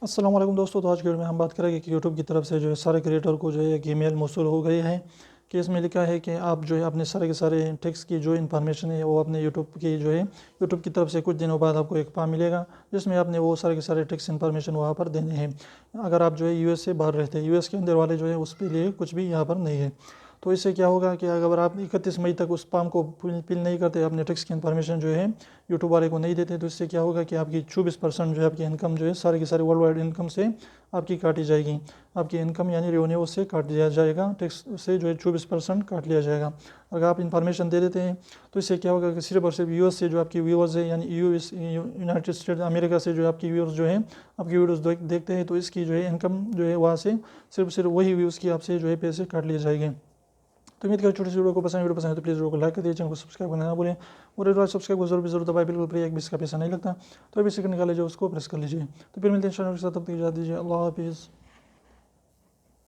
अस्सलाम वालेकुम दोस्तों। तो आज की वीडियो में हम बात करेंगे कि यूट्यूब की तरफ से जो है सारे क्रिएटर को जो है एक ईमेल मौसूल हो गई है कि इसमें लिखा है कि आप जो है अपने सारे के सारे टैक्स की जो इन्फॉर्मेशन है वो अपने यूट्यूब की जो है यूट्यूब की तरफ से कुछ दिनों बाद आपको एक फॉर्म मिलेगा जिसमें आपने वो सारे के सारे टैक्स इन्फॉर्मेशन वहाँ पर देने हैं। अगर आप जो है यूएस से बाहर रहते हैं, यूएस के अंदर वाले जो है उस के लिए कुछ भी यहाँ पर नहीं है। तो इससे क्या होगा कि अगर आप 31 मई तक उस फॉर्म को फिल नहीं करते, अपने टैक्स की इन्फॉर्मेशन जो है यूट्यूब वाले को नहीं देते, तो इससे क्या होगा कि आपकी 24% जो है आपकी इनकम जो है सारी की सारी वर्ल्ड वाइड इनकम से आपकी काटी जाएगी। आपकी इनकम यानी रेवेन्यू उससे काट दिया जाएगा, टैक्स से जो है 24% काट लिया जाएगा। अगर आप इन्फॉर्मेशन दे देते हैं तो इससे क्या होगा कि सिर्फ और सिर्फ यूएस से जो आपकी व्यूअर्स है यानी यूनाइटेड स्टेट अमेरिका से जो आपकी व्यूअर्स जो है आपकी वीडियोस देखते हैं, तो इसकी जो है इनकम जो है वहाँ से सिर्फ वही व्यूज़ की आपसे जो है पैसे काट लिए जाएंगे। तो उम्मीद करो छोटी सी वीडियो पसंद है तो प्लीज़ वीडियो को लाइक कर दीजिए, चैनल को सब्सक्राइब करना ना भूलें। और एक सब्सक्राइब को जरूर दबाए, बिल्कुल फ्री, एक भी इसका पैसा नहीं लगता। तो अभी सेकंड निकाले जो उसको प्रेस कर लीजिए। तो फिर मिलते हैं इंशाल्लाह के साथ, तब तक इजाज़त दीजिए। अल्लाह हाफिज़।